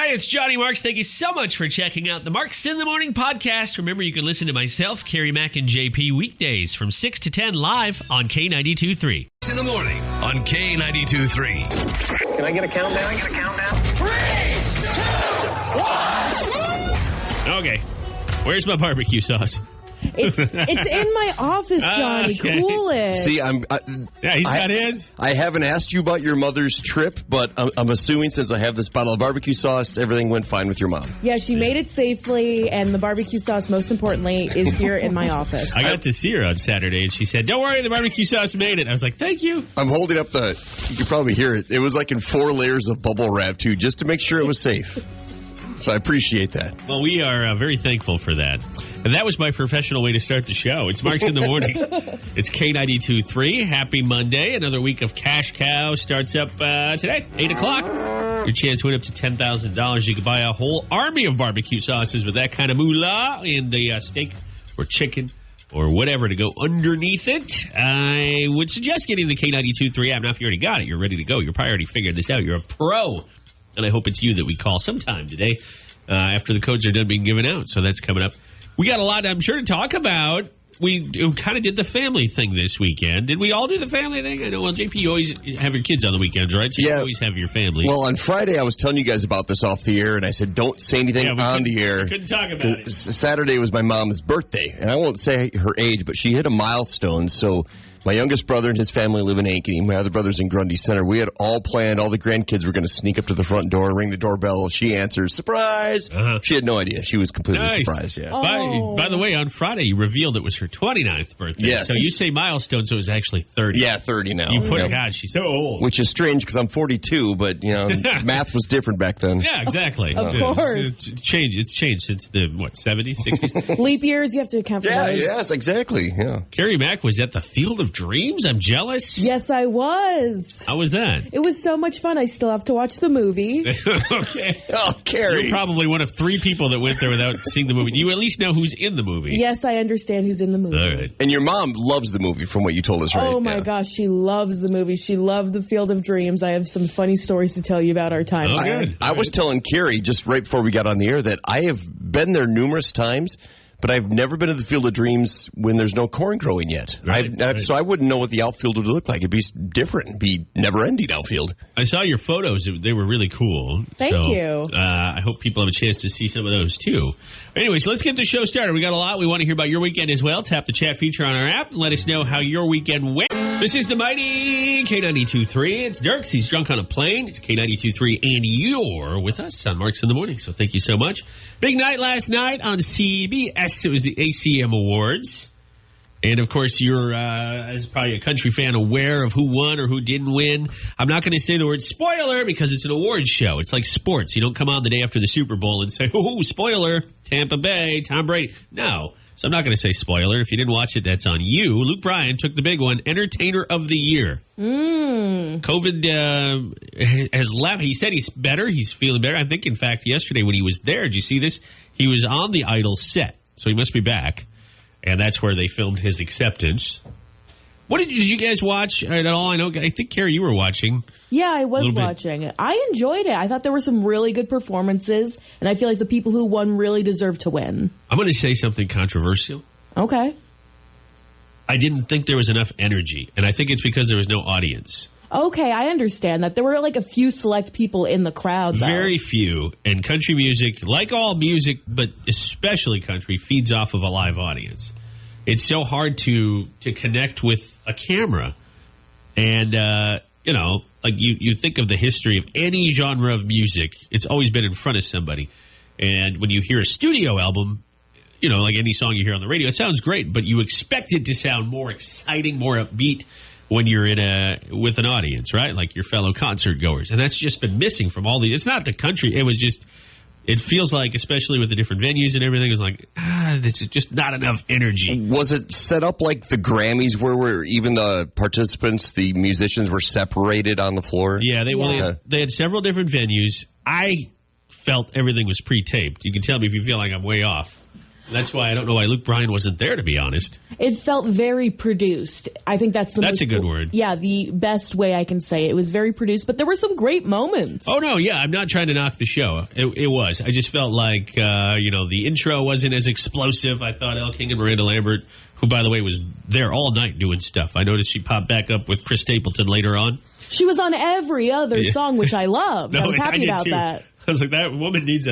Hey, it's Johnny Marks. Thank you so much for checking out the Marks in the Morning podcast. Remember, you can listen to myself, Kerri, Mac, and JP weekdays from 6 to 10 live on K92.3. In the morning on K92.3. Can I get a countdown? 3, 2, 1. Okay. Where's my barbecue sauce? It's in my office, Johnny. Okay. Cool it. See, Yeah, he's got his. I haven't asked you about your mother's trip, but I'm assuming since I have this bottle of barbecue sauce, everything went fine with your mom. Yeah, she made it safely, and the barbecue sauce, most importantly, is here in my office. I got to see her on Saturday, and she said, "Don't worry, the barbecue sauce made it." I was like, "Thank you." I'm holding up you can probably hear it. It was like in 4 layers of bubble wrap, too, just to make sure it was safe. So I appreciate that. Well, we are very thankful for that. And that was my professional way to start the show. It's Marks in the Morning. It's K92.3. Happy Monday. Another week of Cash Cow starts up today, 8 o'clock. Your chance to win up to $10,000. You can buy a whole army of barbecue sauces with that kind of moolah and the steak or chicken or whatever to go underneath it. I would suggest getting the K92.3 app. Now, if you already got it, you're ready to go. You're probably already figured this out. You're a pro. And I hope it's you that we call sometime today after the codes are done being given out. So that's coming up. We got a lot, I'm sure, to talk about. We kind of did the family thing this weekend. Did we all do the family thing? I know, well, JP, you always have your kids on the weekends, right? So you always have your family. Well, on Friday, I was telling you guys about this off the air, and I said, don't say anything on the air. We couldn't talk about it. Saturday was my mom's birthday, and I won't say her age, but she hit a milestone, so my youngest brother and his family live in Ankeny. My other brother's in Grundy Center. We had all planned. All the grandkids were going to sneak up to the front door, ring the doorbell. She answers, surprise. She had no idea. She was completely surprised. Yeah. By the way, on Friday, you revealed it was her 29th birthday. Yes. So you say milestone, so it was actually 30. Yeah, 30 now. You put, God, she's so old. Which is strange because I'm 42, but, math was different back then. Yeah, exactly. Of course. It's changed. It's changed since the, 70s, 60s? Leap years, you have to account for those. Yes, exactly. Yeah. Kerri Mac was at the Field of Dreams. I'm jealous. Yes, I was. How was that? It was so much fun. I still have to watch the movie. Okay. Oh, Kerri. You're probably one of 3 people that went there without seeing the movie. Do you at least know who's in the movie? Yes, I understand who's in the movie. All right. And your mom loves the movie from what you told us, right? Oh, my gosh. She loves the movie. She loved the Field of Dreams. I have some funny stories to tell you about our time Oh, there. good. I was telling Kerri just right before we got on the air that I have been there numerous times, but I've never been to the Field of Dreams when there's no corn growing yet. Right. So I wouldn't know what the outfield would look like. It'd be different. It'd be never-ending outfield. I saw your photos. They were really cool. Thank you. I hope people have a chance to see some of those, too. Anyways, let's get the show started. We got a lot. We want to hear about your weekend as well. Tap the chat feature on our app and let us know how your weekend went. This is the mighty K92.3. It's Dirks. He's drunk on a plane. It's K92.3, and you're with us on Marks in the Morning, so thank you so much. Big night last night on CBS. It was the ACM Awards. And, of course, you're, as probably a country fan, aware of who won or who didn't win. I'm not going to say the word spoiler because it's an awards show. It's like sports. You don't come on the day after the Super Bowl and say, oh, spoiler, Tampa Bay, Tom Brady. No. So I'm not going to say spoiler. If you didn't watch it, that's on you. Luke Bryan took the big one, Entertainer of the Year. COVID has left. He said he's better. He's feeling better. I think, in fact, yesterday when he was there, did you see this? He was on the Idol set, so he must be back. And that's where they filmed his acceptance. What did you guys watch at all? I think, Kerri, you were watching. Yeah, I was watching. I enjoyed it. I thought there were some really good performances, and I feel like the people who won really deserve to win. I'm going to say something controversial. Okay. I didn't think there was enough energy, and I think it's because there was no audience. Okay, I understand that. There were like a few select people in the crowd, though. Very few. And country music, like all music, but especially country, feeds off of a live audience. It's so hard to connect with a camera. And, like you think of the history of any genre of music, it's always been in front of somebody. And when you hear a studio album, like any song you hear on the radio, it sounds great, but you expect it to sound more exciting, more upbeat when you're with an audience, right? Like your fellow concert goers. And that's just been missing from all it's not the country. It feels like, especially with the different venues and everything, it's like, there's just not enough energy. Was it set up like the Grammys where even the participants, the musicians, were separated on the floor? Yeah, they had several different venues. I felt everything was pre-taped. You can tell me if you feel like I'm way off. That's why I don't know why Luke Bryan wasn't there, to be honest. It felt very produced. I think that's a good word. Yeah, the best way I can say it. It was very produced, but there were some great moments. Oh, no, yeah, I'm not trying to knock the show. It was. I just felt like, the intro wasn't as explosive. I thought Elle King and Miranda Lambert, who, by the way, was there all night doing stuff. I noticed she popped back up with Chris Stapleton later on. She was on every other song, which I loved. No, I was happy about too. that. I was like, that woman needs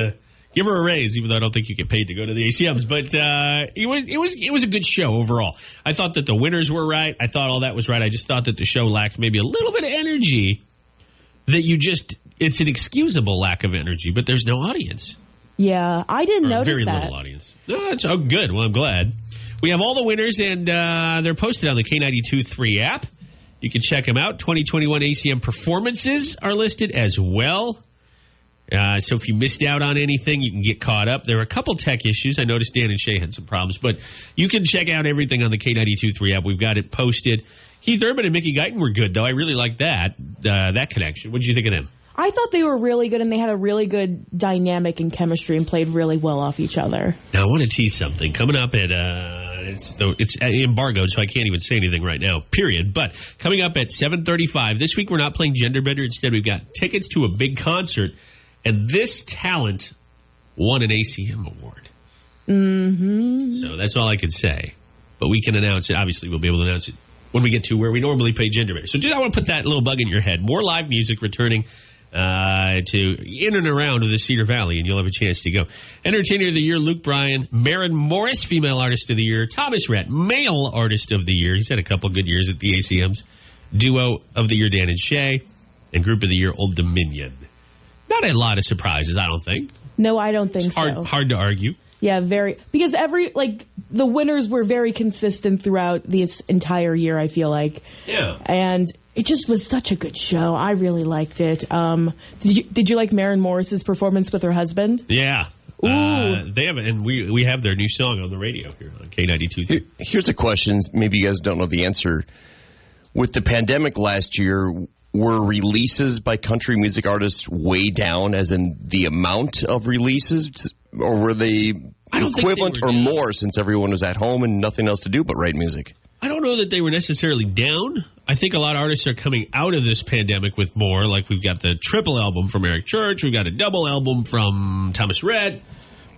give her a raise, even though I don't think you get paid to go to the ACMs. But it was a good show overall. I thought that the winners were right. I thought all that was right. I just thought that the show lacked maybe a little bit of energy. It's an excusable lack of energy, but there's no audience. Yeah, I didn't notice very that. Little audience. No, that's good. Well, I'm glad. We have all the winners, and they're posted on the K92.3 app. You can check them out. 2021 ACM performances are listed as well. So if you missed out on anything, you can get caught up. There were a couple tech issues. I noticed Dan and Shay had some problems, but you can check out everything on the K92.3 app. We've got it posted. Keith Urban and Mickey Guyton were good, though. I really liked that connection. What did you think of them? I thought they were really good, and they had a really good dynamic and chemistry and played really well off each other. Now, I want to tease something. Coming up at, it's embargoed, so I can't even say anything right now, period. But coming up at 7:35, this week we're not playing Gender Bender. Instead, we've got tickets to a big concert. And this talent won an ACM award. Mm-hmm. So that's all I can say. But we can announce it. Obviously, we'll be able to announce it when we get to where we normally play Gender Bender. So I want to put that little bug in your head. More live music returning to in and around the Cedar Valley, and you'll have a chance to go. Entertainer of the Year, Luke Bryan. Maren Morris, Female Artist of the Year. Thomas Rhett, Male Artist of the Year. He's had a couple good years at the ACMs. Duo of the Year, Dan and Shay. And Group of the Year, Old Dominion. Not a lot of surprises, I don't think. No, I don't think so. Hard to argue. Yeah, because the winners were very consistent throughout this entire year, I feel like. Yeah. And it just was such a good show. I really liked it. Did you like Maren Morris's performance with her husband? Yeah. Ooh. They have, and we have their new song on the radio here on K92. Here's a question. Maybe you guys don't know the answer. With the pandemic last year, were releases by country music artists way down, as in the amount of releases? Or were they equivalent or more, since everyone was at home and nothing else to do but write music? I don't know that they were necessarily down. I think a lot of artists are coming out of this pandemic with more. Like, we've got the triple album from Eric Church. We've got a double album from Thomas Rhett.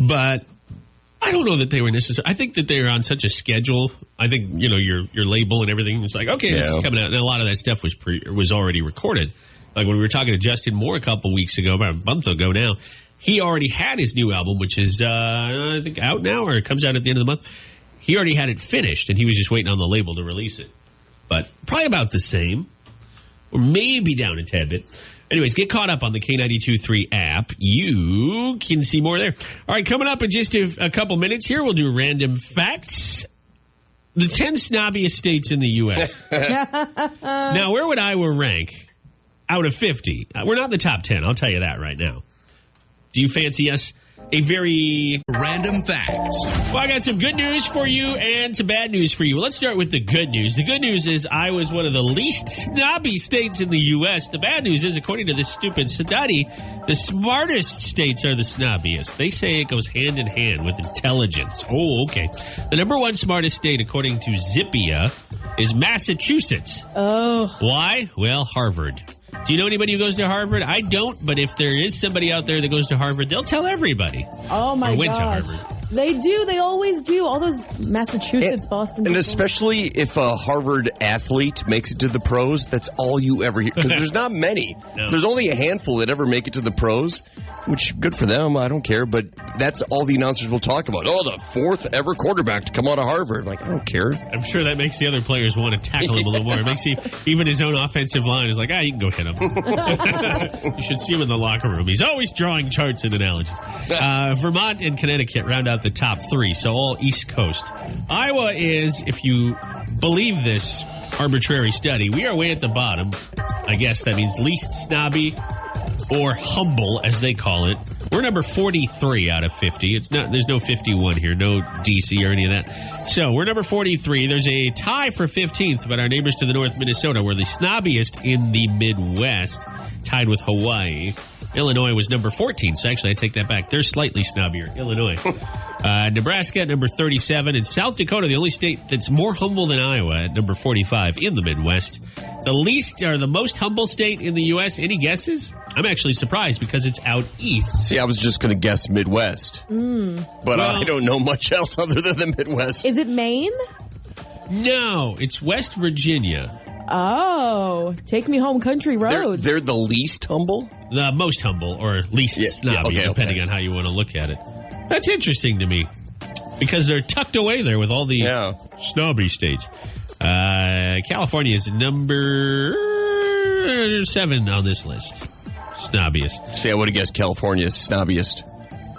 But I don't know that they were necessary. I think that they were on such a schedule. I think, your label and everything was like, okay, this is coming out. And a lot of that stuff was already recorded. Like when we were talking to Justin Moore a couple weeks ago, about a month ago now, he already had his new album, which is, I think, out now, or it comes out at the end of the month. He already had it finished, and he was just waiting on the label to release it. But probably about the same, or maybe down a tad bit. Anyways, get caught up on the K92.3 app. You can see more there. All right, coming up in just a couple minutes here, we'll do random facts. The 10 snobbiest states in the U.S. Now, where would Iowa rank out of 50? We're not in the top 10, I'll tell you that right now. Do you fancy us a very random fact? Well, I got some good news for you and some bad news for you. Let's start with the good news. The good news is Iowa is one of the least snobby states in the U.S. The bad news is, according to this stupid study, the smartest states are the snobbiest. They say it goes hand in hand with intelligence. Oh, okay. The number one smartest state, according to Zippia, is Massachusetts. Oh. Why? Well, Harvard. Do you know anybody who goes to Harvard? I don't, but if there is somebody out there that goes to Harvard, they'll tell everybody. Oh, my God. Went to Harvard. They do. They always do. All those Massachusetts, Boston And people. especially if a Harvard athlete makes it to the pros, that's all you ever hear. Because there's not many. No. There's only a handful that ever make it to the pros, which, good for them. I don't care. But that's all the announcers will talk about. Oh, the fourth ever quarterback to come out of Harvard. Like, I don't care. I'm sure that makes the other players want to tackle him a little more. It makes even his own offensive line is like, you can go hit him. You should see him in the locker room. He's always drawing charts and analogies. Vermont and Connecticut round out the top three, so all East Coast. Iowa is, if you believe this arbitrary study, we are way at the bottom. I guess that means least snobby or humble, as they call it. We're number 43 out of 50. There's no 51 here, no DC or any of that. So we're number 43. There's a tie for 15th, but our neighbors to the north, Minnesota, were the snobbiest in the Midwest, tied with Hawaii. Illinois was number 14, so actually I take that back. They're slightly snobbier, Illinois. Nebraska at number 37, and South Dakota, the only state that's more humble than Iowa, at number 45 in the Midwest. The least or the most humble state in the U.S., any guesses? I'm actually surprised because it's out east. See, I was just going to guess Midwest. But I don't know much else other than the Midwest. Is it Maine? No, it's West Virginia. Oh, take me home country roads. They're the least humble? The most humble or least snobby, depending on how you want to look at it. That's interesting to me because they're tucked away there with all the snobby states. California is number 7 on this list. Snobbiest. See, I would have guessed California's snobbiest.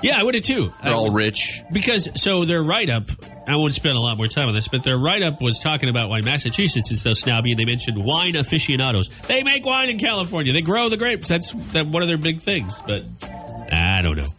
Yeah, I would have too. They're all rich. Because, so their write-up, I won't spend a lot more time on this, but their write-up was talking about why Massachusetts is so snobby, and they mentioned wine aficionados. They make wine in California. They grow the grapes. That's one of their big things, but I don't know.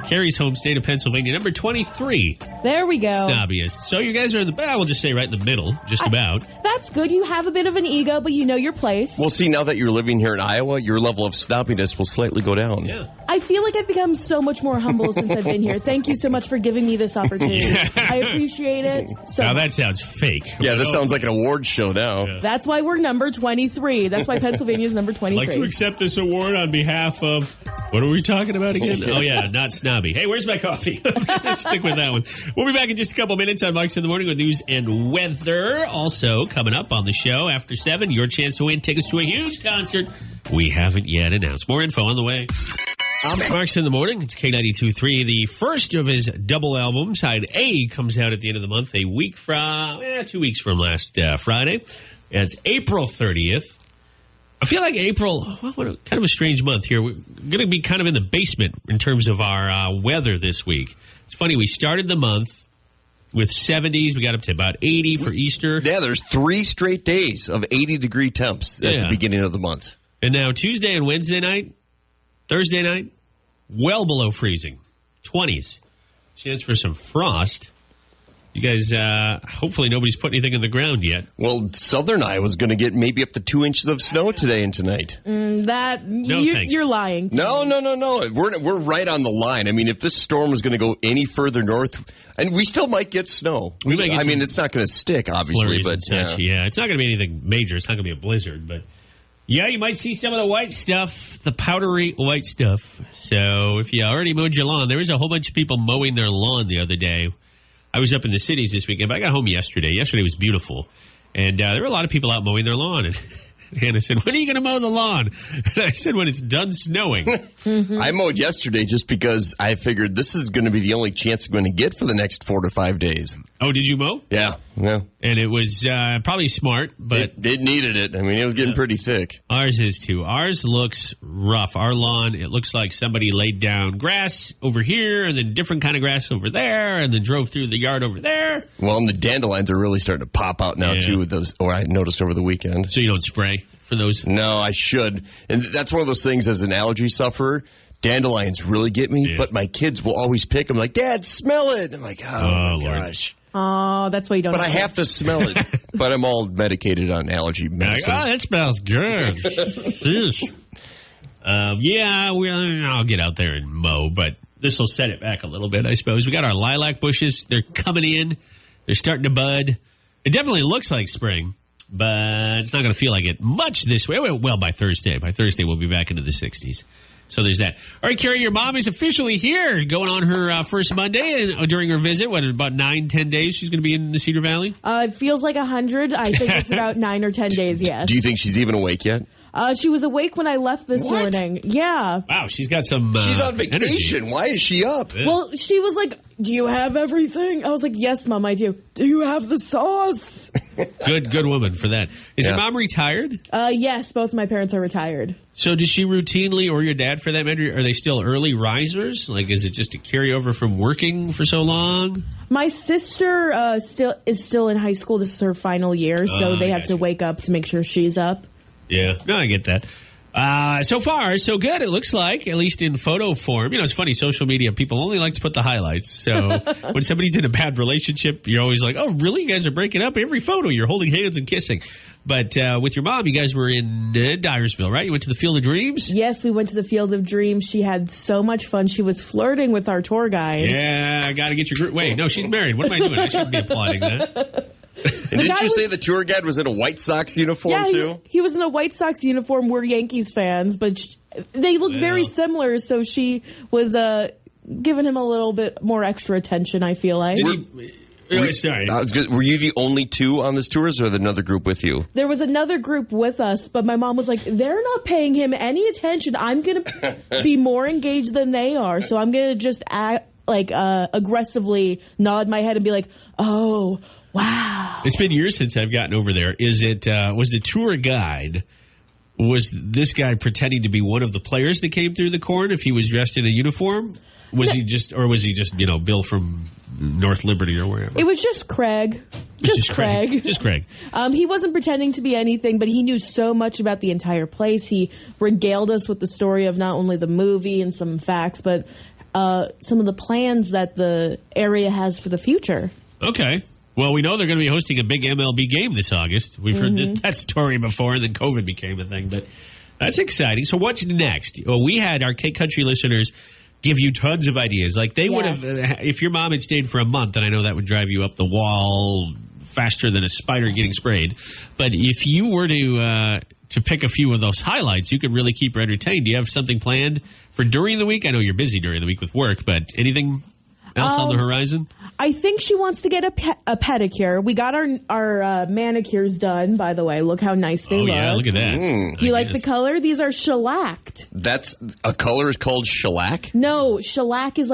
Kerri's home state of Pennsylvania, number 23. There we go. Snobbiest. So you guys are in the, we'll just say right in the middle, just about. That's good. You have a bit of an ego, but you know your place. Well, see, now that you're living here in Iowa, your level of snobbiness will slightly go down. Yeah. I feel like I've become so much more humble since I've been here. Thank you so much for giving me this opportunity. I appreciate it so Now much. that sounds fake. Yeah, this sounds like an award show now. Yeah. That's why we're number 23. That's why Pennsylvania's number 23. I'd like to accept this award on behalf of, what are we talking about again? Oh, yeah, not snobby. Hey, where's my coffee? I'm just going to stick with that one. We'll be back in just a couple minutes on Marks in the Morning with news and weather. Also, coming up on the show after 7, your chance to win tickets to a huge concert we haven't yet announced. More info on the way. Marks in the Morning. It's K92.3. The first of his double album, Side A, comes out at the end of the month, 2 weeks from last Friday. It's April 30th. I feel like April, what kind of a strange month here. We're going to be kind of in the basement in terms of our weather this week. It's funny, we started the month with 70s. We got up to about 80 for Easter. Yeah, there's 3 straight days of 80-degree temps at the beginning of the month. And now Tuesday and Wednesday night, Thursday night, well below freezing. 20s. Chance for some frost. You guys, hopefully nobody's put anything in the ground yet. Well, southern Iowa's going to get maybe up to 2 inches of snow today and tonight. You're lying. No. We're right on the line. I mean, if this storm is going to go any further north, and we still might get snow. It's not going to stick, obviously. But yeah, it's not going to be anything major. It's not going to be a blizzard, but yeah, you might see some of the white stuff, the powdery white stuff. So if you already mowed your lawn, there was a whole bunch of people mowing their lawn the other day. I was up in the cities this weekend, but I got home yesterday. Yesterday was beautiful. And there were a lot of people out mowing their lawn. And Hannah said, when are you going to mow the lawn? And I said, when it's done snowing. I mowed yesterday just because I figured this is going to be the only chance I'm going to get for the next 4 to 5 days. Oh, did you mow? Yeah. And it was probably smart, but it needed it. I mean, it was getting pretty thick. Ours is too. Ours looks rough. Our lawn, it looks like somebody laid down grass over here and then different kind of grass over there and then drove through the yard over there. Well, and the dandelions are really starting to pop out now, too, with those, or I noticed over the weekend. So you don't spray for those? No, I should. And that's one of those things as an allergy sufferer. Dandelions really get me, but my kids will always pick them like, Dad, smell it. I'm like, oh my gosh. Oh, that's why you don't. But I have to smell it. But I'm all medicated on allergy medicine. Like, that smells good. I'll get out there and mow, but this will set it back a little bit, I suppose. We got our lilac bushes. They're coming in. They're starting to bud. It definitely looks like spring, but it's not going to feel like it much this way. Well, by Thursday. By Thursday, we'll be back into the 60s. So there's that. All right, Kerri, your mom is officially here, going on her first Monday and during her visit. What, about 9-10 days she's going to be in the Cedar Valley? It feels like 100. I think it's about 9 or 10 days, yes. Do you think she's even awake yet? She was awake when I left this morning. Yeah. Wow, she's got some she's on vacation. Energy. Why is she up? Yeah. Well, she was like, do you have everything? I was like, yes, Mom, I do. Do you have the sauce? Good woman for that. Is your mom retired? Yes, both my parents are retired. So does she routinely, or your dad for that matter, are they still early risers? Like, is it just a carryover from working for so long? My sister is still in high school. This is her final year, so they have to wake up to make sure she's up. Yeah, no, I get that. So far, so good, it looks like, at least in photo form. You know, it's funny, social media, people only like to put the highlights. So when somebody's in a bad relationship, you're always like, oh, really? You guys are breaking up? Every photo, you're holding hands and kissing. But with your mom, you guys were in Dyersville, right? You went to the Field of Dreams? Yes, we went to the Field of Dreams. She had so much fun. She was flirting with our tour guide. Yeah, I got to get your group. Wait, no, she's married. What am I doing? I shouldn't be applauding that. And didn't you say the tour guide was in a White Sox uniform, too? He was in a White Sox uniform. We're Yankees fans, but they look very similar, so she was giving him a little bit more extra attention, I feel like. Sorry. Were you the only two on this tour, or was there another group with you? There was another group with us, but my mom was like, they're not paying him any attention. I'm going to be more engaged than they are, so I'm going to just aggressively nod my head and be like, oh, wow. It's been years since I've gotten over there. Was the tour guide, was this guy pretending to be one of the players that came through the corn if he was dressed in a uniform? Was he just Bill from North Liberty or wherever? It was just Craig. Just Craig. Just Craig. He wasn't pretending to be anything, but he knew so much about the entire place. He regaled us with the story of not only the movie and some facts, but some of the plans that the area has for the future. Okay. Well, we know they're going to be hosting a big MLB game this August. We've heard that story before, and then COVID became a thing. But that's exciting. So what's next? Well, we had our K Country listeners give you tons of ideas. Like they would have, if your mom had stayed for a month, and I know that would drive you up the wall faster than a spider getting sprayed. But if you were to pick a few of those highlights, you could really keep her entertained. Do you have something planned for during the week? I know you're busy during the week with work, but anything else on the horizon? I think she wants to get a pedicure. We got our manicures done, by the way. Look how nice they look. Oh, yeah, look at that. Do you like the color? These are shellacked. That's a color is called shellac? No, shellac is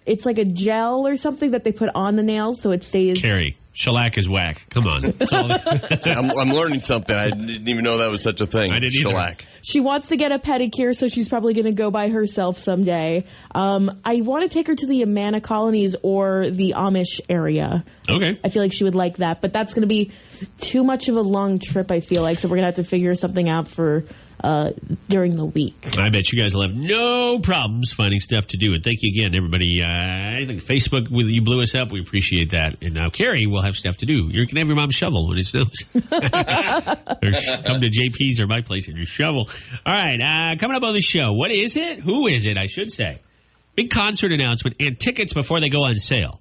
it's like a gel or something that they put on the nails so it stays. Kerri, shellac is whack. Come on. I'm learning something. I didn't even know that was such a thing. I didn't shellac. She wants to get a pedicure, so she's probably going to go by herself someday. I want to take her to the Amana colonies or the Amish area. Okay. I feel like she would like that, but that's going to be too much of a long trip, I feel like, so we're going to have to figure something out for during the week. I bet you guys will have no problems finding stuff to do. And thank you again, everybody. I think Facebook, you blew us up. We appreciate that. And now Kerri will have stuff to do. You can have your mom shovel when it snows. Or come to JP's or my place and your shovel. All right, coming up on the show, what is it? Who is it, I should say? Big concert announcement and tickets before they go on sale.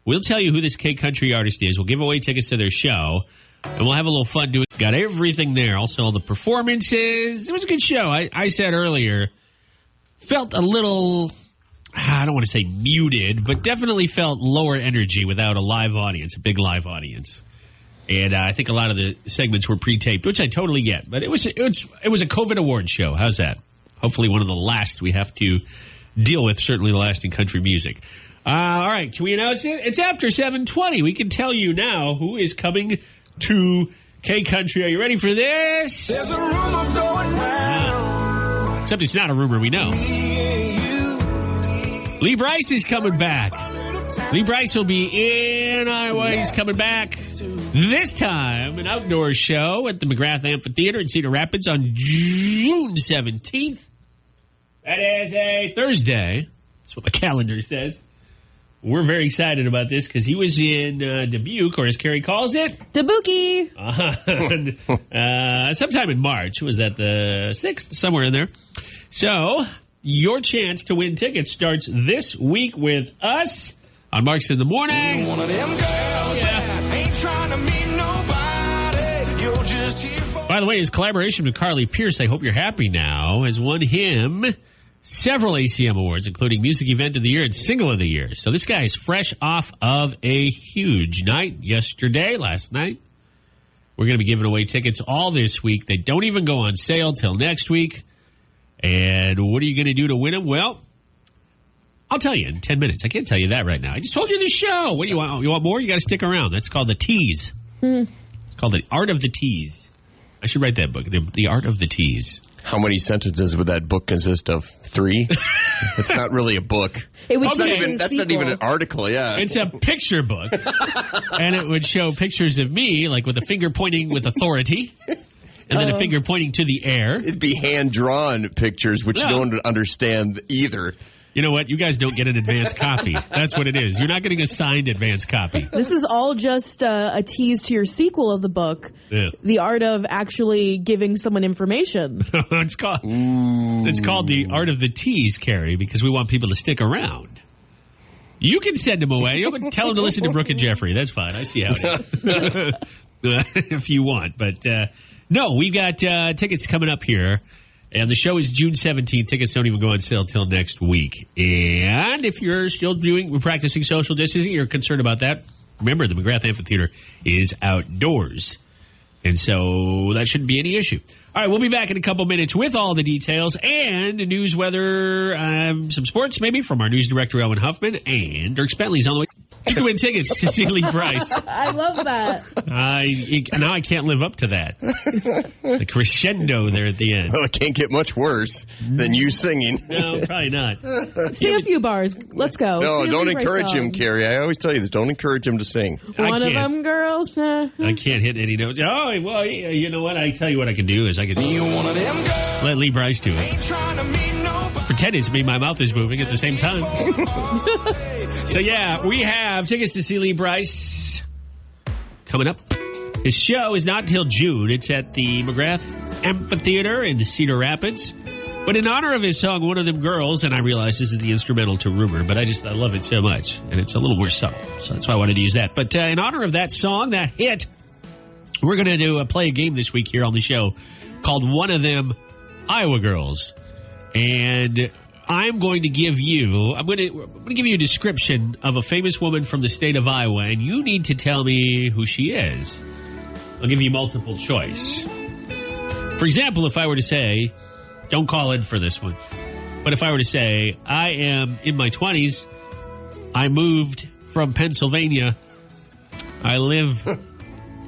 We'll tell you who this K-Country artist is. We'll give away tickets to their show. And we'll have a little fun doing it. Got everything there. Also, all the performances. It was a good show. I said earlier, felt a little, I don't want to say muted, but definitely felt lower energy without a live audience, a big live audience. And I think a lot of the segments were pre-taped, which I totally get. But it was a COVID award show. How's that? Hopefully one of the last we have to deal with, certainly the last in country music. All right, can we announce it? It's after 7:20. We can tell you now who is coming to K-Country. Are you ready for this? There's a rumor going round. Except it's not a rumor, we know. Lee Brice is coming back. Lee Brice will be in Iowa. He's coming back this time, an outdoor show at the McGrath Amphitheater in Cedar Rapids on June 17th. That is a Thursday. That's what the calendar says. We're very excited about this because he was in Dubuque, or as Kerri calls it, Dubuque. Sometime in March. Was that the 6th? Somewhere in there. So your chance to win tickets starts this week with us on Marks in the Morning. One of them girls ain't trying to meet nobody. You're just here for. By the way, his collaboration with Carly Pierce, I hope you're happy now, has won him several ACM awards, including Music Event of the Year and Single of the Year. So this guy is fresh off of a huge night last night. We're going to be giving away tickets all this week. They don't even go on sale till next week. And what are you going to do to win them? Well, I'll tell you in 10 minutes. I can't tell you that right now. I just told you the show. What do you want? You want more? You got to stick around. That's called the tease. It's called The Art of the Tease. I should write that book, The Art of the Tease. How many sentences would that book consist of? 3? It's not really a book. That's not even an article, yeah. It's a picture book. And it would show pictures of me, like with a finger pointing with authority, and then a finger pointing to the air. It'd be hand-drawn pictures, which no one would understand either. You know what? You guys don't get an advance copy. That's what it is. You're not getting a signed advance copy. This is all just a tease to your sequel of the book, The Art of Actually Giving Someone Information. It's called The Art of the Tease, Kerri, because we want people to stick around. You can send them away. You can tell them to listen to Brooke and Jeffrey. That's fine. I see how it is. If you want. But no, we've got tickets coming up here. And the show is June 17th. Tickets don't even go on sale till next week. And if you're still practicing social distancing, you're concerned about that, remember, the McGrath Amphitheater is outdoors. And so that shouldn't be any issue. All right, we'll be back in a couple minutes with all the details and news, weather, some sports maybe from our news director, Owen Huffman, and Dirk Bentley's on the way to win tickets to see Lee Brice. I love that. Now I can't live up to that. The crescendo there at the end. Well, it can't get much worse than you singing. No, probably not. Sing a few bars. Let's go. No, Sing a don't Lee Brice encourage him, song. Kerri. I always tell you this. Don't encourage him to sing. One of them girls. I can't hit any notes. Oh, well, you know what? I tell you what I can do is I can One of them girls let Lee Brice do it. ain't trying to meet nobody. Pretend it's me. My mouth is moving at the same time. So, yeah, we have tickets to see Lee Brice coming up. His show is not until June. It's at the McGrath Amphitheater in Cedar Rapids. But in honor of his song, One of Them Girls, and I realize this is the instrumental to Rumor, but I love it so much. And it's a little more subtle. So that's why I wanted to use that. But in honor of that song, that hit, we're going to play a game this week here on the show called One of Them Iowa Girls. And I'm going to give you a description of a famous woman from the state of Iowa, and you need to tell me who she is. I'll give you multiple choice. For example, if I were to say, don't call in for this one, but if I were to say, I am in my 20s, I moved from Pennsylvania, I live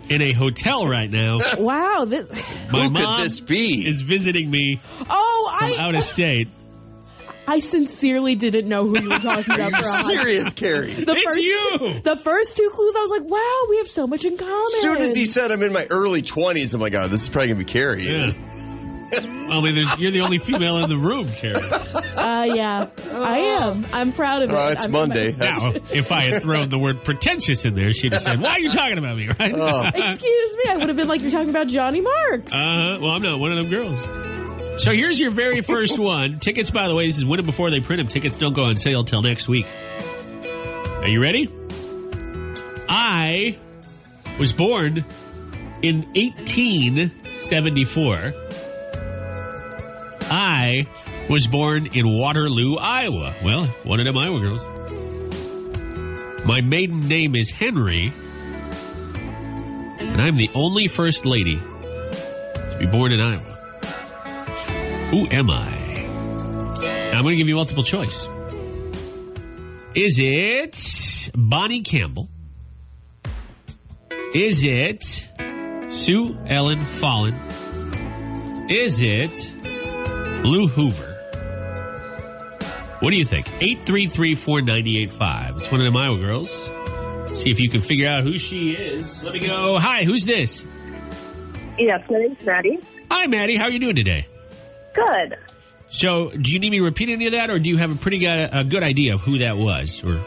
in a hotel right now. Wow. My Who mom could this be? is visiting me from Oh, out of state. I sincerely didn't know who you were talking about for a hot Serious, Kerri. It's you! The first two clues, I was like, wow, we have so much in common. As soon as he said I'm in my early 20s, I'm like, oh, this is probably going to be Kerri. Yeah. Well, I mean, you're the only female in the room, Kerri. Yeah, I am. I'm proud of it. It's Monday. Now, if I had thrown the word pretentious in there, she'd have said, why are you talking about me, right? Excuse me, I would have been like, you're talking about Johnny Marks. Well, I'm not one of them girls. So here's your very first one. Tickets, by the way, this is win them before they print them. Tickets don't go on sale till next week. Are you ready? I was born in 1874. I was born in Waterloo, Iowa. Well, one of them Iowa girls. My maiden name is Henry, and I'm the only first lady to be born in Iowa. Who am I? Now, I'm going to give you multiple choice. Is it Bonnie Campbell? Is it Sue Ellen Fallon? Is it Lou Hoover? What do you think? 833-498-5. It's one of them Iowa girls. See if you can figure out who she is. Let me go. Hi, who's this? Yes, my name's Maddie. Hi, Maddie. How are you doing today? Good. So, do you need me to repeat any of that, or do you have a good idea of who that was or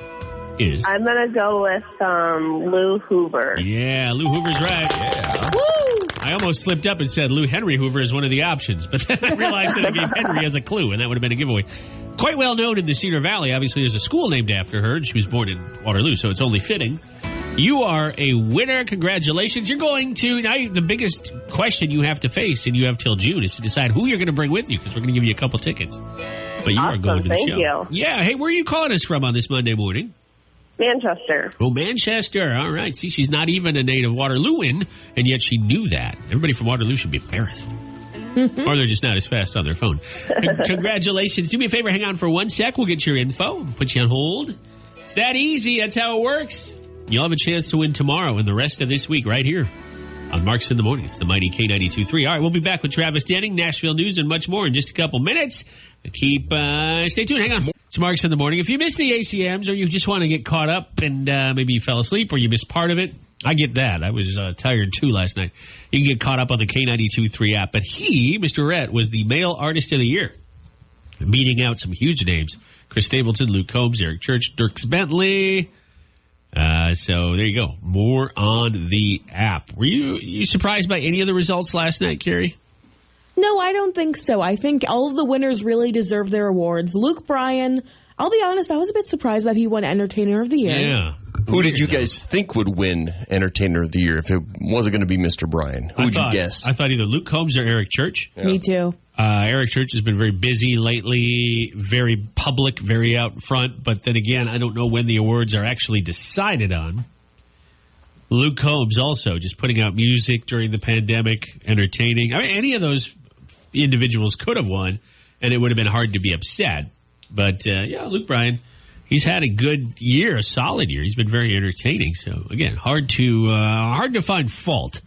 is? I'm going to go with Lou Hoover. Yeah, Lou Hoover's right. Yeah. Woo! I almost slipped up and said Lou Henry Hoover is one of the options, but then I realized that I gave Henry as a clue, and that would have been a giveaway. Quite well known in the Cedar Valley. Obviously, there's a school named after her, and she was born in Waterloo, so it's only fitting. You are a winner. Congratulations. You're going to, now the biggest question you have to face, and you have till June, is to decide who you're going to bring with you, because we're going to give you a couple tickets. But you are Awesome. going to the Thank show. you. Yeah. Hey, where are you calling us from on this Monday morning? Manchester. Oh, Manchester. All right. See, she's not even a native Waterlooan, and yet she knew that. Everybody from Waterloo should be embarrassed. Or they're just not as fast on their phone. Congratulations. Do me a favor. Hang on for 1 sec. We'll get your info and put you on hold. It's that easy. That's how it works. You'll have a chance to win tomorrow and the rest of this week right here on Marks in the Morning. It's the mighty K92.3. All right, we'll be back with Travis Denning, Nashville News, and much more in just a couple minutes. Stay tuned. Hang on. It's Marks in the Morning. If you missed the ACMs or you just want to get caught up and maybe you fell asleep or you missed part of it, I get that. I was tired too last night. You can get caught up on the K92.3 app. But Mr. Rhett, was the Male Artist of the Year. beating out some huge names. Chris Stapleton, Luke Combs, Eric Church, Dirks Bentley. So there you go. More on the app. Were you surprised by any of the results last night, Kerri? No, I don't think so. I think all of the winners really deserve their awards. Luke Bryan, I'll be honest, I was a bit surprised that he won Entertainer of the Year. Yeah. Who did you guys think would win Entertainer of the Year if it wasn't going to be Mr. Bryan? Who would you guess? I thought either Luke Combs or Eric Church. Yeah. Me too. Eric Church has been very busy lately, very public, very out front. But then again, I don't know when the awards are actually decided on. Luke Combs also just putting out music during the pandemic, entertaining. I mean, any of those individuals could have won, and it would have been hard to be upset. But, Luke Bryan, he's had a good year, a solid year. He's been very entertaining. So, again, hard to find fault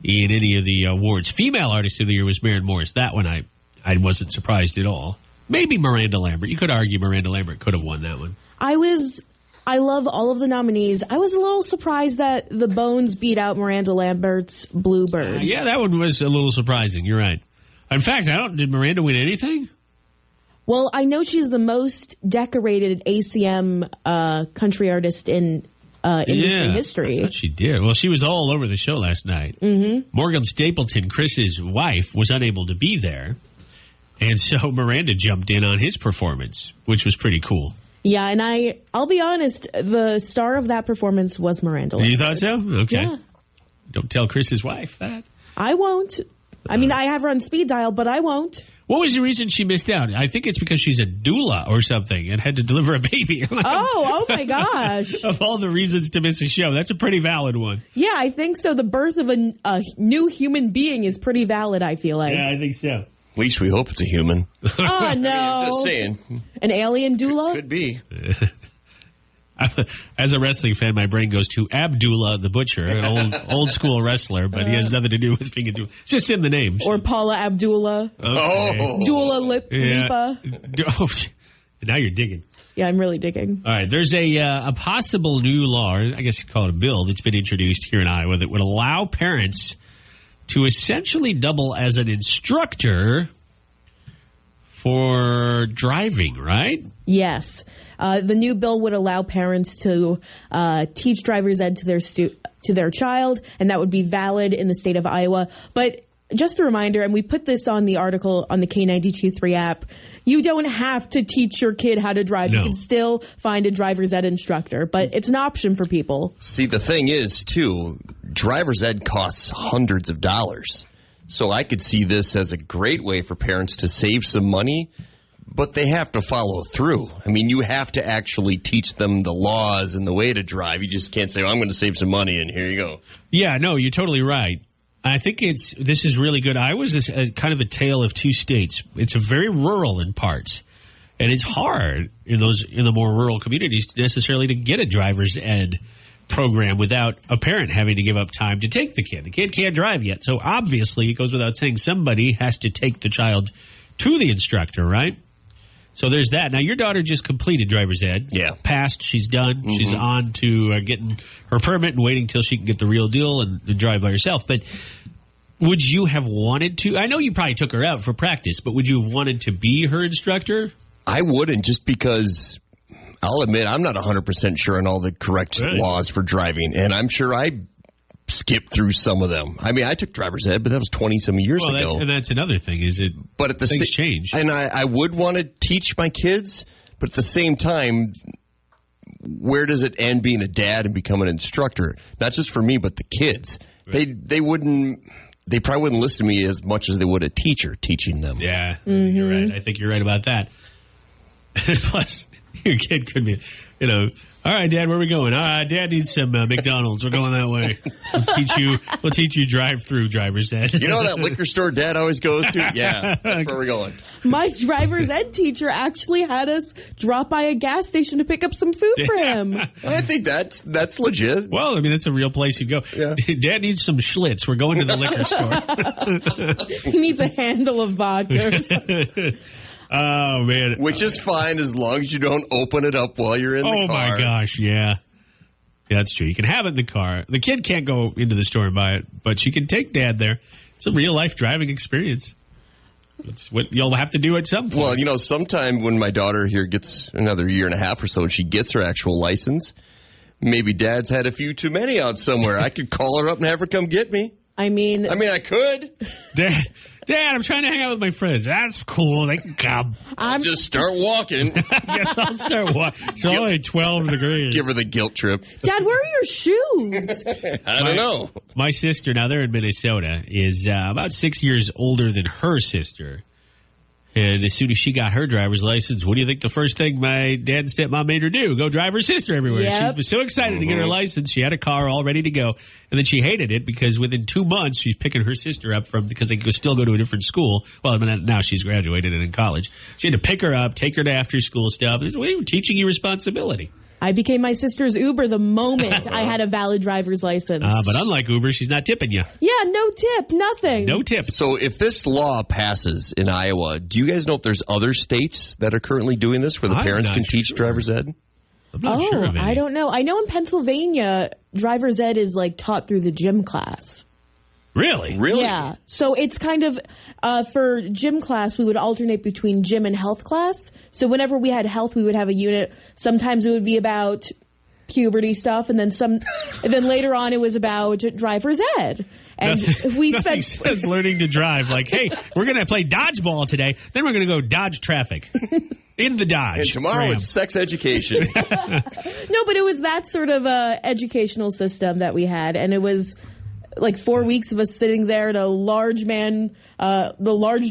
in any of the awards. Female Artist of the Year was Maren Morris. That one I wasn't surprised at all. Maybe Miranda Lambert. You could argue Miranda Lambert could have won that one. I love all of the nominees. I was a little surprised that the Bones beat out Miranda Lambert's Bluebird. Yeah, that one was a little surprising. You're right. In fact, did Miranda win anything? Well, I know she's the most decorated ACM country artist in industry history. I thought she did. Well, she was all over the show last night. Mm-hmm. Morgan Stapleton, Chris's wife, was unable to be there. And so Miranda jumped in on his performance, which was pretty cool. Yeah, and I'll be honest, the star of that performance was Miranda Lambert. You thought so? Okay. Yeah. Don't tell Chris's wife that. I won't. I mean, I have her on speed dial, but I won't. What was the reason she missed out? I think it's because she's a doula or something and had to deliver a baby. Oh my gosh. Of all the reasons to miss a show, that's a pretty valid one. Yeah, I think so. The birth of a new human being is pretty valid, I feel like. Yeah, I think so. At least we hope it's a human. Oh, no. Just saying. An alien doula? Could be. As a wrestling fan, my brain goes to Abdullah the Butcher, an old school wrestler, but he has nothing to do with being a doula. It's just in the name. Or Paula Abdullah. Okay. Oh. Dula Lipa. Now you're digging. Yeah, I'm really digging. All right, there's a possible new law, or I guess you call it a bill, that's been introduced here in Iowa that would allow parents to essentially double as an instructor for driving, right? Yes. The new bill would allow parents to teach driver's ed to their child, and that would be valid in the state of Iowa. But just a reminder, and we put this on the article on the K92.3 app, you don't have to teach your kid how to drive. No. You can still find a driver's ed instructor, but it's an option for people. See, the thing is, too, driver's ed costs hundreds of dollars. So I could see this as a great way for parents to save some money, but they have to follow through. I mean, you have to actually teach them the laws and the way to drive. You just can't say, I'm going to save some money, and here you go. Yeah, no, you're totally right. I think this is really good. Iowa's kind of a tale of two states. It's a very rural in parts, and it's hard in the more rural communities necessarily to get a driver's ed program without a parent having to give up time to take the kid. The kid can't drive yet, so obviously it goes without saying somebody has to take the child to the instructor, right? So there's that. Now, your daughter just completed driver's ed. Yeah. Passed. She's done. Mm-hmm. She's on to getting her permit and waiting till she can get the real deal and drive by herself. But would you have wanted to? I know you probably took her out for practice, but would you have wanted to be her instructor? I wouldn't, just because I'll admit I'm not 100% sure on all the correct laws for driving, and I'm sure I skipped through some of them. I mean, I took driver's ed, but that was 20-some years ago. And that's another thing, is it? But at the things change. And I would want to teach my kids, but at the same time, where does it end being a dad and become an instructor? Not just for me, but the kids. Right. They probably wouldn't listen to me as much as they would a teacher teaching them. Yeah, You're right. I think you're right about that. Plus, your kid could be, all right, Dad, where are we going? Dad needs some McDonald's. We're going that way. We'll teach you drive-through driver's ed. You know that liquor store Dad always goes to? Yeah, that's where we're going. My driver's ed teacher actually had us drop by a gas station to pick up some food for him. I think that's legit. Well, I mean, that's a real place you go. Yeah. Dad needs some Schlitz. We're going to the liquor store. He needs a handle of vodka. Oh, man. Which is fine as long as you don't open it up while you're in the car. Oh, my gosh, yeah. Yeah, that's true. You can have it in the car. The kid can't go into the store and buy it, but she can take Dad there. It's a real-life driving experience. It's what you'll have to do at some point. Well, you know, sometime when my daughter here gets another year and a half or so and she gets her actual license, maybe Dad's had a few too many out somewhere. I could call her up and have her come get me. I mean, I could. Dad, I'm trying to hang out with my friends. That's cool. They can come. I'll just start walking. Yes, I'll start walking. It's only 12 degrees. Give her the guilt trip. Dad, where are your shoes? I don't know. My sister, now they're in Minnesota, is about 6 years older than her sister. And as soon as she got her driver's license, what do you think the first thing my dad and stepmom made her do? Go drive her sister everywhere. Yep. She was so excited to get her license. She had a car all ready to go. And then she hated it because within 2 months, she's picking her sister up because they could still go to a different school. Well, I mean, now she's graduated and in college. She had to pick her up, take her to after school stuff. And we're teaching you responsibility. I became my sister's Uber the moment I had a valid driver's license. But unlike Uber, she's not tipping you. Yeah, no tip, nothing. No tip. So if this law passes in Iowa, do you guys know if there's other states that are currently doing this where the I'm parents not can teach sure. driver's ed? I'm not sure of any. I don't know. I know in Pennsylvania, driver's ed is like taught through the gym class. Really? Really? Yeah. So it's kind of, for gym class, we would alternate between gym and health class. So whenever we had health, we would have a unit. Sometimes it would be about puberty stuff, and then later on it was about driver's ed. And we Nothing spent says learning to drive like, hey, we're going to play dodgeball today. Then we're going to go dodge traffic in the Dodge. And tomorrow Ram. it's sex education. No, but it was that sort of educational system that we had, and it was like 4 weeks of us sitting there, and the large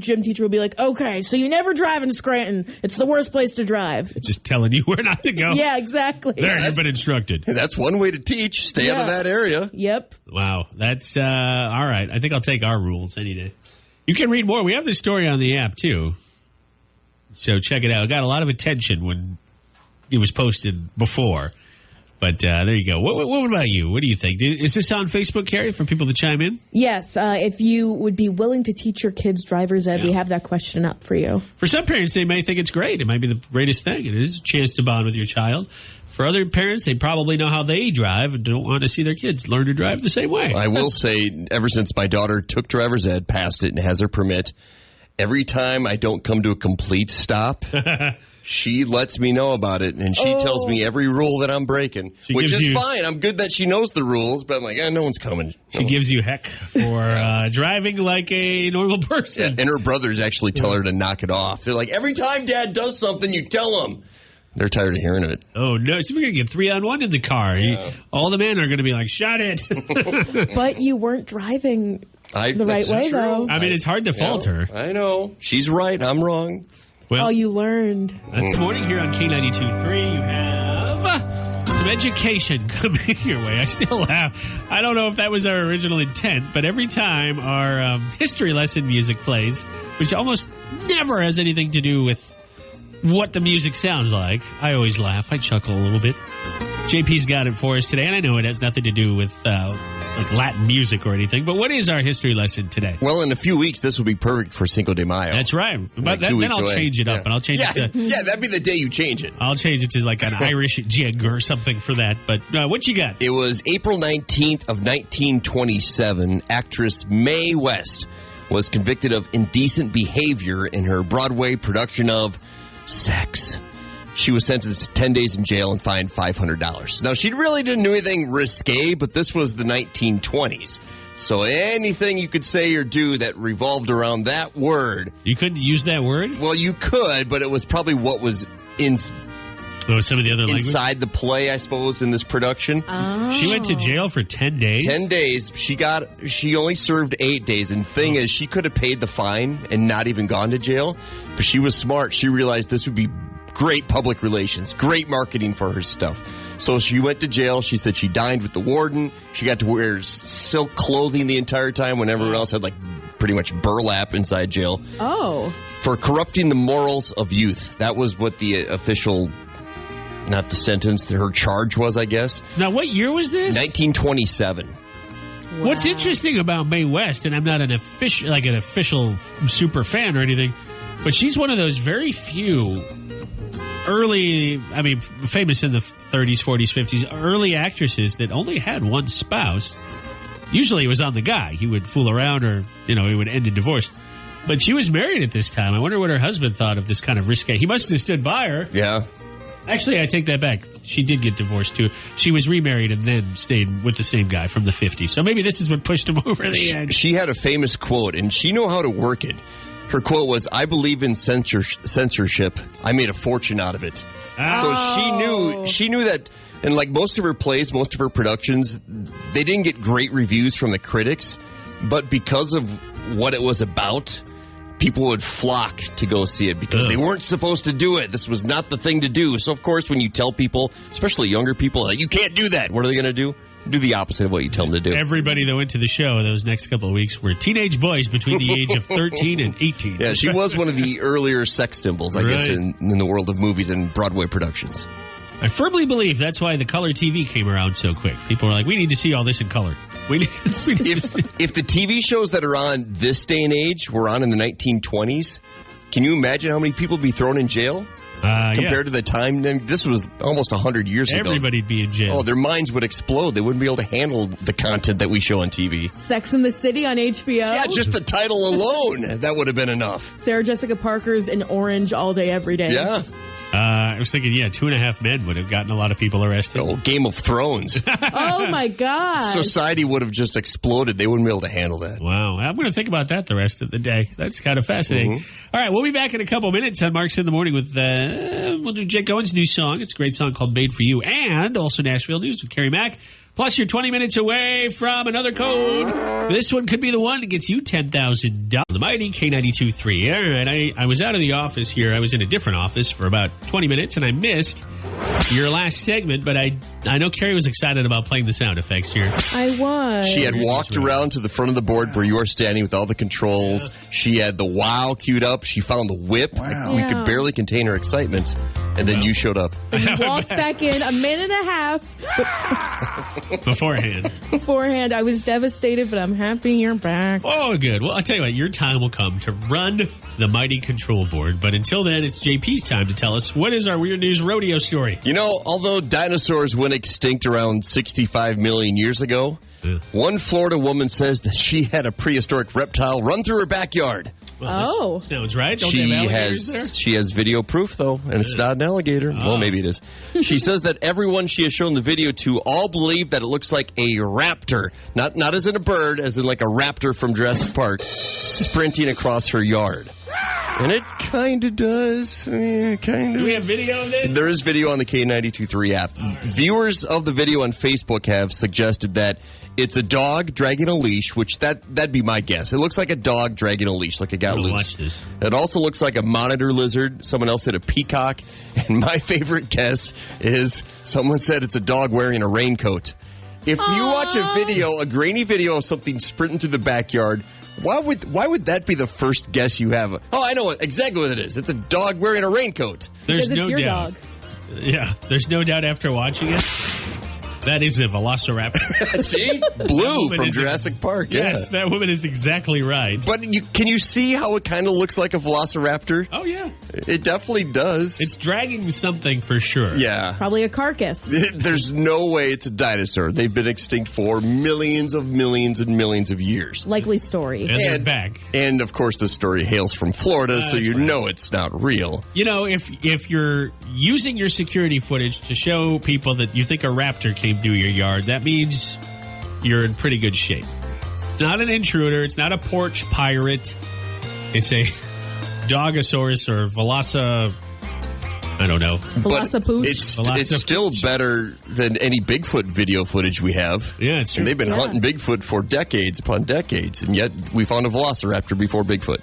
gym teacher would be like, "Okay, so you never drive in Scranton. It's the worst place to drive." Just telling you where not to go. Yeah, exactly. There, you've been instructed. That's one way to teach. Stay out of that area. Yep. Wow, that's all right. I think I'll take our rules any day. You can read more. We have this story on the app too, so check it out. It got a lot of attention when it was posted before. But there you go. What about you? What do you think? Is this on Facebook, Kerri, for people to chime in? Yes, if you would be willing to teach your kids driver's ed, we have that question up for you. For some parents, they may think it's great. It might be the greatest thing. It is a chance to bond with your child. For other parents, they probably know how they drive and don't want to see their kids learn to drive the same way. I will say, ever since my daughter took driver's ed, passed it, and has her permit, every time I don't come to a complete stop, she lets me know about it, and she tells me every rule that I'm breaking, which is fine. I'm good that she knows the rules, but I'm like, no one's coming. She gives you heck for driving like a normal person. Yeah, and her brothers actually tell her to knock it off. They're like, every time Dad does something, you tell him. They're tired of hearing it. Oh, no. So we're going to get 3-on-1 in the car. Yeah. All the men are going to be like, shut it. But you weren't driving the right way, though. I mean, it's hard to fault her. I know. She's right. I'm wrong. Well, Oh, you learned. that's the morning here on K92.3. You have some education coming your way. I still laugh. I don't know if that was our original intent, but every time our history lesson music plays, which almost never has anything to do with what the music sounds like, I always laugh. I chuckle a little bit. JP's got it for us today, and I know it has nothing to do with like Latin music or anything, but what is our history lesson today? Well, in a few weeks, this will be perfect for Cinco de Mayo. That's right. But then I'll change it up, and I'll change it to... Yeah, that'd be the day you change it. I'll change it to like an Irish jig or something for that. But what you got? It was April 19th of 1927. Actress Mae West was convicted of indecent behavior in her Broadway production of Sex. She was sentenced to 10 days in jail and fined $500. Now, she really didn't do anything risque, but this was the 1920s. So anything you could say or do that revolved around that word. You couldn't use that word? Well, you could, but it was probably what was some of the other language? inside the play, I suppose, in this production. She went to jail for 10 days? 10 days. She only served 8 days. And the thing is, she could have paid the fine and not even gone to jail. But she was smart. She realized this would be great public relations, great marketing for her stuff. So she went to jail. She said she dined with the warden. She got to wear silk clothing the entire time when everyone else had like pretty much burlap inside jail. Oh. For corrupting the morals of youth. That was what the official, not the sentence, her charge was, I guess. Now, what year was this? 1927. What's interesting about Mae West, and I'm not an official super fan or anything, but she's one of those very few famous in the 30s, 40s, 50s, early actresses that only had one spouse. Usually it was on the guy. He would fool around or, he would end in divorce. But she was married at this time. I wonder what her husband thought of this kind of risque. He must have stood by her. Yeah. Actually, I take that back. She did get divorced, too. She was remarried and then stayed with the same guy from the 50s. So maybe this is what pushed him over the edge. She had a famous quote, and she knew how to work it. Her quote was, "I believe in censorship. I made a fortune out of it." So she knew that, and like most of her plays, most of her productions, they didn't get great reviews from the critics, but because of what it was about, people would flock to go see it because they weren't supposed to do it. This was not the thing to do. So, of course, when you tell people, especially younger people, you can't do that, what are they going to do? Do the opposite of what you tell them to do. Everybody that went to the show those next couple of weeks were teenage boys between the age of 13 and 18. Yeah, she was one of the earlier sex symbols, I guess, in the world of movies and Broadway productions. I firmly believe that's why the color TV came around so quick. People were like, we need to see all this in color. If the TV shows that are on this day and age were on in the 1920s, can you imagine how many people would be thrown in jail? Compared to the time, this was almost 100 years ago. Everybody'd be in jail. Oh, their minds would explode. They wouldn't be able to handle the content that we show on TV. Sex and the City on HBO. Yeah, just the title alone, that would have been enough. Sarah Jessica Parker's in orange all day, every day. Yeah. I was thinking, 2.5 Men would have gotten a lot of people arrested. Oh, Game of Thrones. Oh, my God. Society would have just exploded. They wouldn't be able to handle that. Wow. I'm going to think about that the rest of the day. That's kind of fascinating. All right, we'll be back in a couple minutes on Marks in the Morning with we'll do Jake Owen's new song. It's a great song called Made for You, and also Nashville News with Kerri Mack. Plus, you're 20 minutes away from another code. This one could be the one that gets you $10,000. The mighty K92.3. All right, I was out of the office here. I was in a different office for about 20 minutes, and I missed your last segment, but I know Kerri was excited about playing the sound effects here. I was. She had walked around to the front of the board where you are standing with all the controls. She had the wow queued up. She found the whip. We could barely contain her excitement. And then you showed up. And you walked back in a minute and a half. Beforehand, I was devastated, but I'm happy you're back. Oh, good. Well, I'll tell you what, your time will come to run the mighty control board. But until then, it's JP's time to tell us what is our Weird News Rodeo story. You know, although dinosaurs went extinct around 65 million years ago, one Florida woman says that she had a prehistoric reptile run through her backyard. Well, sounds right. Don't they have alligators there? She has video proof, though, and it's not an alligator. Oh. Well, maybe it is. She says that everyone she has shown the video to all believe that it looks like a raptor. Not as in a bird, as in like a raptor from Jurassic Park, sprinting across her yard. And it kind of does. Kind of. Do we have video of this? There is video on the K92.3 app. Viewers of the video on Facebook have suggested that it's a dog dragging a leash, which that'd be my guess. It looks like a dog dragging a leash, like it got loose. Watch this. It also looks like a monitor lizard. Someone else said a peacock. And my favorite guess is someone said it's a dog wearing a raincoat. If you watch a grainy video of something sprinting through the backyard, why would that be the first guess you have? Oh, I know exactly what it is. It's a dog wearing a raincoat. There's because it's no your doubt. dog. Yeah, there's no doubt after watching it. That is a velociraptor. See? Blue from Jurassic Park. Yes, that woman is exactly right. But can you see how it kind of looks like a velociraptor? Oh, yeah. It definitely does. It's dragging something for sure. Yeah. Probably a carcass. There's no way it's a dinosaur. They've been extinct for millions and millions of years. Likely story. And they're back. And, of course, the story hails from Florida, so you know it's not real. You know, if you're using your security footage to show people that you think a raptor came through your yard, that means you're in pretty good shape. It's not an intruder. It's not a porch pirate. It's a Dogosaurus or I don't know. Velocipooch. It's still better than any Bigfoot video footage we have. Yeah, it's true. And they've been hunting Bigfoot for decades upon decades, and yet we found a velociraptor before Bigfoot.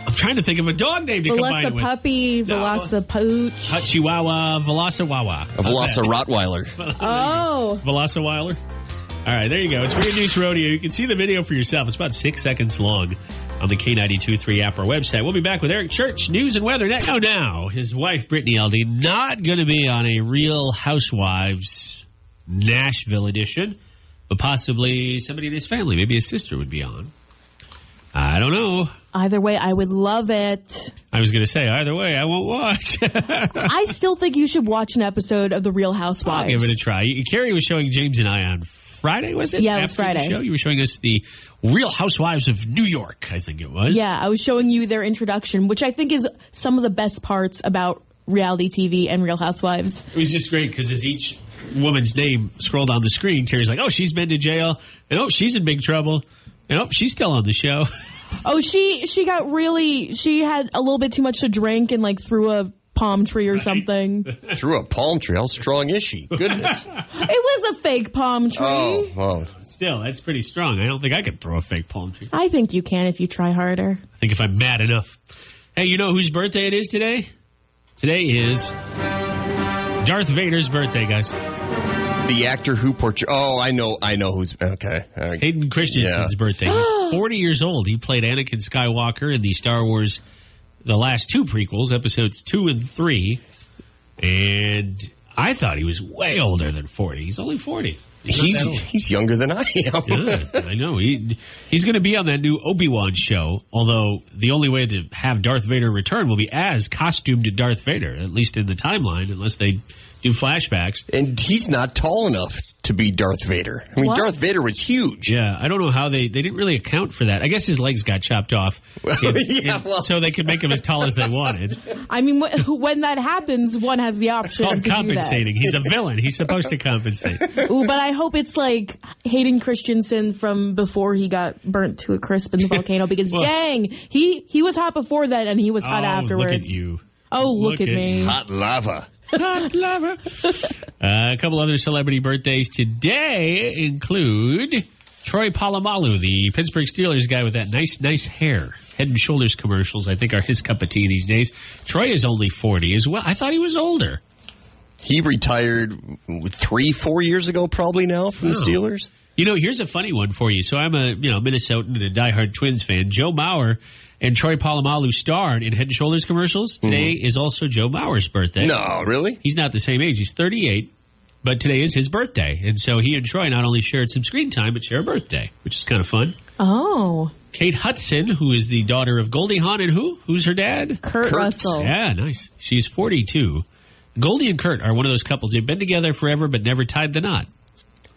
I'm trying to think of a dog name to combine it with. Velocipuppy, Velocipooch. Chihuahua, Velociwawa. A Velociraptor. Oh. Velociweiler. All right, there you go. It's Weird News Rodeo. You can see the video for yourself. It's about 6 seconds long on the K92.3 app or website. We'll be back with Eric Church, news and weather. Now, his wife, Brittany Aldi, not going to be on a Real Housewives Nashville edition, but possibly somebody in his family, maybe his sister would be on. I don't know. Either way, I would love it. I was going to say, either way, I won't watch. I still think you should watch an episode of The Real Housewives. I'll give it a try. Kerri was showing James and I on Friday, was it? Yeah, it was After the Friday. show, you were showing us the Real Housewives of New York, I think it was. Yeah, I was showing you their introduction, which I think is some of the best parts about reality TV and Real Housewives. It was just great because as each woman's name scrolled on the screen, Kerri's like, oh, she's been to jail, and oh, she's in big trouble, and oh, she's still on the show. Oh, she had a little bit too much to drink and like threw a palm tree or something. Through a palm tree. How strong is she? Goodness. It was a fake palm tree. Oh. Still, that's pretty strong. I don't think I could throw a fake palm tree. I think you can if you try harder. I think if I'm mad enough. Hey, you know whose birthday it is today? Today is Darth Vader's birthday, guys. The actor who portrayed... Oh, I know who's... Okay. Hayden Christensen's birthday. He's 40 years old. He played Anakin Skywalker in the Star Wars, the last two prequels, episodes 2 and 3. And I thought he was way older than 40. He's only 40. He's younger than I am. Yeah, I know. He's going to be on that new Obi-Wan show, although the only way to have Darth Vader return will be as costumed Darth Vader, at least in the timeline, unless they do flashbacks. And he's not tall enough to be Darth Vader. I mean, What? Darth Vader was huge. Yeah, I don't know how they didn't really account for that. I guess his legs got chopped off so they could make him as tall as they wanted. I mean, when that happens, one has the option Called to do that. compensating. He's a villain. He's supposed to compensate. Ooh, but I hope it's like Hayden Christensen from before he got burnt to a crisp in the volcano because Well- dang, he was hot before that and he was hot afterwards. Look at you. Oh, look at at me. Hot lava. Hot lover. A couple other celebrity birthdays today include Troy Polamalu, the Pittsburgh Steelers guy with that nice hair. Head and Shoulders commercials, I think, are his cup of tea these days. Troy is only 40 as well. I thought he was older. He retired 3-4 years ago, probably now, from the Steelers. You know, here's a funny one for you. So I'm a Minnesotan and a diehard Twins fan. Joe Mauer and Troy Polamalu starred in Head and Shoulders commercials. Today is also Joe Mauer's birthday. No, really? He's not the same age. He's 38, but today is his birthday. And so he and Troy not only shared some screen time, but share a birthday, which is kind of fun. Oh, Kate Hudson, who is the daughter of Goldie Hawn and who? Who's her dad? Kurt Russell. Yeah, nice. She's 42. Goldie and Kurt are one of those couples. They've been together forever, but never tied the knot.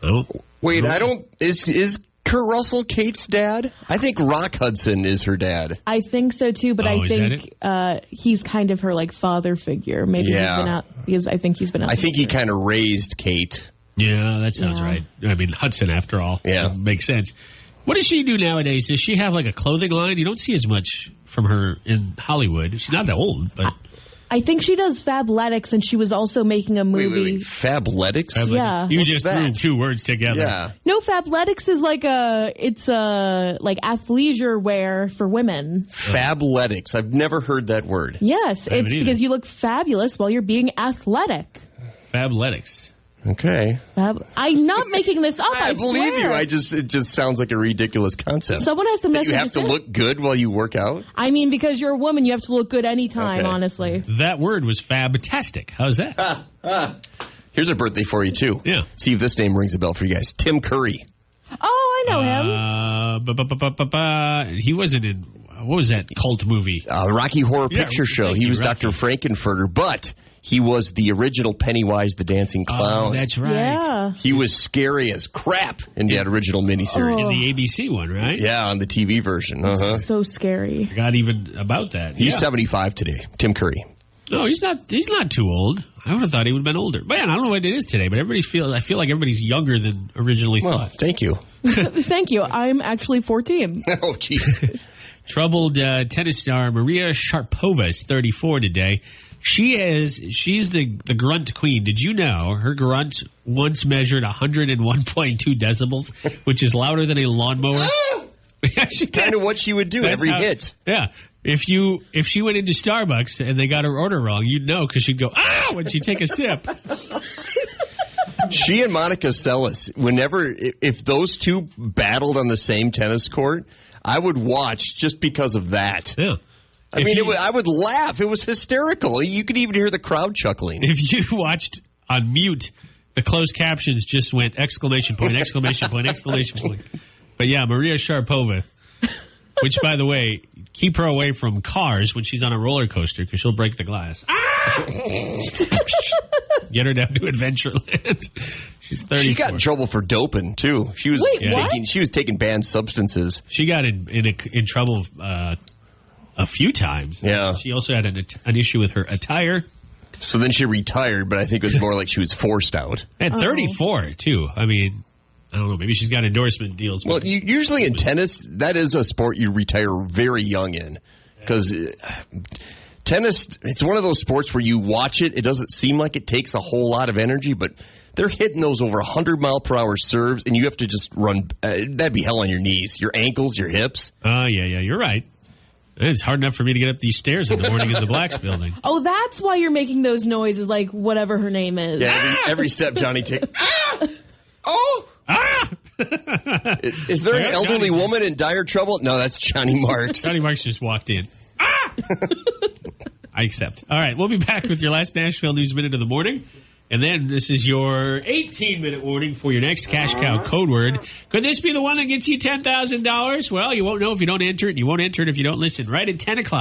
Oh. Wait, I don't... Is Kurt Russell Kate's dad? I think Rock Hudson is her dad. I think so too, but Oh, I is think he's kind of her like father figure. Maybe Yeah. he's been out because I think he's been out. I think he kind of raised Kate. Yeah, that sounds Yeah. right. I mean, Hudson, after all. Yeah. It makes sense. What does she do nowadays? Does she have like a clothing line? You don't see as much from her in Hollywood. She's not that old, but... I think she does Fabletics, and she was also making a movie. Wait. Fabletics? Yeah. You What's just that? threw two words together. Yeah. No, Fabletics is like it's like athleisure wear for women. Fabletics. I've never heard that word. Yes, haven't it's either. because you look fabulous while you're being athletic. Fabletics. Okay. I'm not making this up. I believe swear. you. It just sounds like a ridiculous concept. Someone has to That message you have us to in. look good while you work out? I mean, because you're a woman, you have to look good anytime, Okay. honestly. That word was fabtastic. How's that? Here's a birthday for you, too. Yeah. See if this name rings a bell for you guys. Tim Curry. Oh, I know him. He wasn't in... What was that cult movie? Rocky Horror Yeah, Picture Show. thank He you, was Rocky. Dr. Frankenfurter, but he was the original Pennywise the Dancing Clown. Oh, that's right. Yeah. He was scary as crap in that original miniseries. In the ABC one, right? Yeah, on the TV version. Uh-huh. So scary. Forgot even about that. He's Yeah. 75 today, Tim Curry. No, he's not too old. I would have thought he would have been older. Man, I don't know what it is today, but I feel like everybody's younger than originally Well, thought. thank you. Thank you. I'm actually 14. Oh, jeez. Troubled tennis star Maria Sharapova is 34 today. She's the grunt queen. Did you know her grunt once measured 101.2 decibels, which is louder than a lawnmower? Yeah, she did. Kind of what she would do That's every how- hit. Yeah. If she went into Starbucks and they got her order wrong, you'd know because she'd go, ah, when she'd take a sip. She and Monica Seles, if those two battled on the same tennis court, I would watch just because of that. Yeah. I mean, I would laugh. It was hysterical. You could even hear the crowd chuckling. If you watched on mute, the closed captions just went exclamation point, exclamation point, exclamation point. But yeah, Maria Sharapova, which, by the way, keep her away from cars when she's on a roller coaster because she'll break the glass. Get her down to Adventureland. She's 34. She got in trouble for doping too. She was Wait, what? She was taking banned substances. She got in trouble a few times. Yeah. She also had an issue with her attire. So then she retired, but I think it was more like she was forced out. At 34 too. I mean, I don't know. Maybe she's got endorsement deals. Well, usually in tennis, that is a sport you retire very young in because. Tennis, it's one of those sports where you watch it, it doesn't seem like it takes a whole lot of energy, but they're hitting those over 100-mile-per-hour serves, and you have to just run. That'd be hell on your knees, your ankles, your hips. Yeah, you're right. It's hard enough for me to get up these stairs in the morning in the Blacks building. Oh, that's why you're making those noises, like whatever her name is. Yeah, every step Johnny takes. Ah! Oh! Ah! Is there an elderly woman in dire trouble? No, that's Johnny Marks. Johnny Marks just walked in. Ah! I accept. All right, we'll be back with your last Nashville News Minute of the morning. And then this is your 18-minute warning for your next Cash Cow code word. Could this be the one that gets you $10,000? Well, you won't know if you don't enter it, and you won't enter it if you don't listen. Right at 10 o'clock.